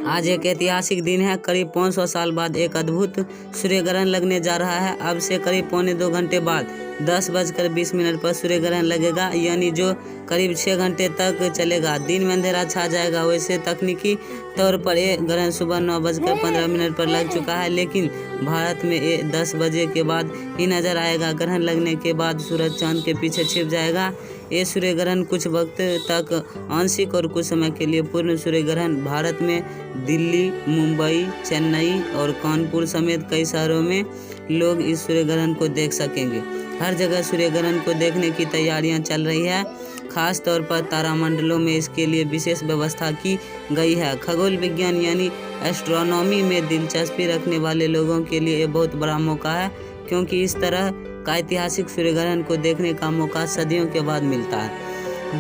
आज एक ऐतिहासिक दिन है। करीब 500 साल बाद एक अद्भुत सूर्य ग्रहण लगने जा रहा है। अब से करीब पौने 2 घंटे बाद 10:20 पर सूर्य ग्रहण लगेगा, यानी जो करीब 6 घंटे तक चलेगा। दिन में अंधेरा छा जाएगा। वैसे तकनीकी तौर पर ये ग्रहण सुबह 9:15 पर लग चुका है, लेकिन भारत में ये 10 बजे के बाद ही नजर आएगा। ग्रहण लगने के बाद सूरज चांद के पीछे छिप जाएगा। ये सूर्य ग्रहण कुछ वक्त तक आंशिक और कुछ समय के लिए पूर्ण सूर्य ग्रहण भारत में दिल्ली, मुंबई, चेन्नई और कानपुर समेत कई शहरों में लोग इस सूर्य ग्रहण को देख सकेंगे। हर जगह सूर्य ग्रहण को देखने की तैयारियां चल रही है। खास तौर पर तारामंडलों में इसके लिए विशेष व्यवस्था की गई है। खगोल विज्ञान यानी एस्ट्रोनॉमी में दिलचस्पी रखने वाले लोगों के लिए ये बहुत बड़ा मौका है, क्योंकि इस तरह का ऐतिहासिक सूर्य ग्रहण को देखने का मौका सदियों के बाद मिलता है।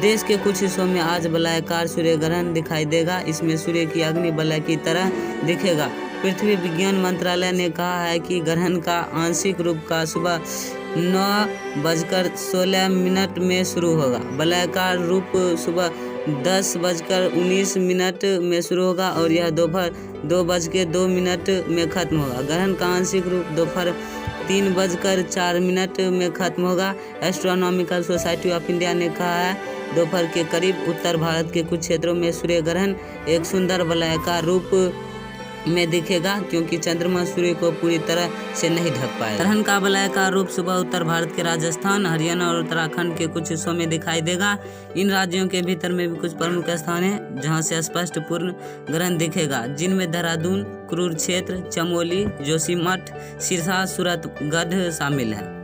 देश के कुछ हिस्सों में आज वलयाकार सूर्य ग्रहण दिखाई देगा। इसमें सूर्य की अग्नि वलय की तरह दिखेगा। पृथ्वी विज्ञान मंत्रालय ने कहा है कि ग्रहण का आंशिक रूप का सुबह 9:16 में शुरू होगा। वलयाकार रूप सुबह 10:19 में शुरू होगा और यह दोपहर 2:02 में खत्म होगा। ग्रहण का आंशिक रूप दोपहर 3:04 में खत्म होगा। एस्ट्रोनॉमिकल सोसाइटी ऑफ इंडिया ने कहा है दोपहर के करीब उत्तर भारत के कुछ क्षेत्रों में सूर्य ग्रहण एक सुंदर वलयाकार रूप में दिखेगा, क्योंकि चंद्रमा सूर्य को पूरी तरह से नहीं ढक पाएगा। ग्रहण का वलयाकार रूप सुबह उत्तर भारत के राजस्थान, हरियाणा और उत्तराखंड के कुछ हिस्सों में दिखाई देगा। इन राज्यों के भीतर में भी कुछ प्रमुख स्थान हैं जहां से स्पष्ट पूर्ण ग्रहण दिखेगा, जिनमें देहरादून, कुरुक्षेत्र, चमोली, जोशीमठ, सिरसा, सूरतगढ़ शामिल है।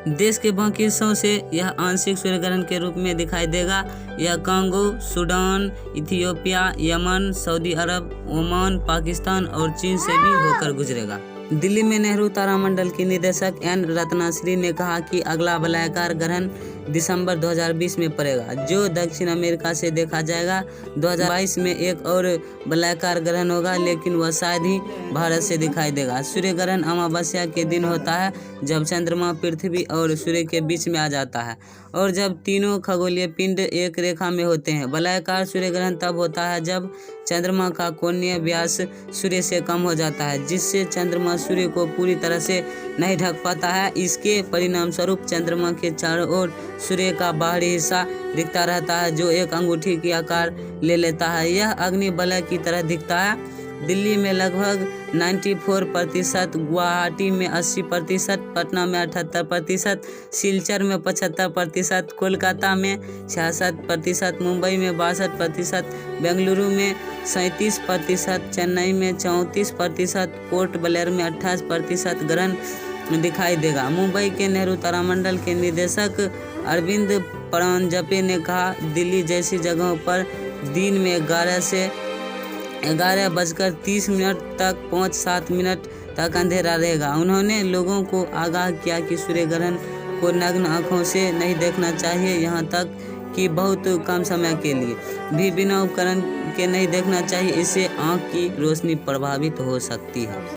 देश के बाकी हिस्सों से यह आंशिक सूर्य ग्रहण के रूप में दिखाई देगा। यह Congo, Sudan, Ethiopia, Yemen, Saudi Arab, Oman, Pakistan और चीन से भी होकर गुजरेगा। दिल्ली में नेहरू तारामंडल की निदेशक एन रत्नाश्री ने कहा कि अगला वलयाकार ग्रहण दिसंबर 2020 में पड़ेगा, जो दक्षिण अमेरिका से देखा जाएगा। 2022 में एक और वलयाकार ग्रहण होगा, लेकिन वह शायद ही भारत से दिखाई देगा। सूर्य ग्रहण अमावस्या के दिन होता है, जब चंद्रमा पृथ्वी और सूर्य के बीच में आ जाता है और जब तीनों खगोलीय पिंड एक रेखा में होते हैं। वलयाकार सूर्य ग्रहण तब होता है जब चंद्रमा का कोणीय व्यास सूर्य से कम हो जाता है, जिससे चंद्रमा सूर्य को पूरी तरह से नहीं ढक पाता है। इसके परिणाम स्वरूप चंद्रमा के चारों ओर सूर्य का बाहरी हिस्सा दिखता रहता है, जो एक अंगूठी की आकार ले लेता है। यह अग्नि वलय की तरह दिखता है। दिल्ली में लगभग 94%, गुवाहाटी में 80%, पटना में 78%, सिलचर में 75%, कोलकाता में 66%, मुंबई में 62%, बेंगलुरु में 37%, चेन्नई में 34%, पोर्ट ब्लेयर में 28% ग्रहण दिखाई देगा। मुंबई के नेहरू तारामंडल के निदेशक अरविंद परांजपे ने कहा, दिल्ली जैसी जगहों पर दिन में 11:30 तक 5-7 मिनट तक अंधेरा रहेगा। उन्होंने लोगों को आगाह किया कि सूर्य ग्रहण को नग्न आँखों से नहीं देखना चाहिए, यहाँ तक कि बहुत कम समय के लिए भी बिना उपकरण के नहीं देखना चाहिए। इससे आँख की रोशनी प्रभावित हो सकती है।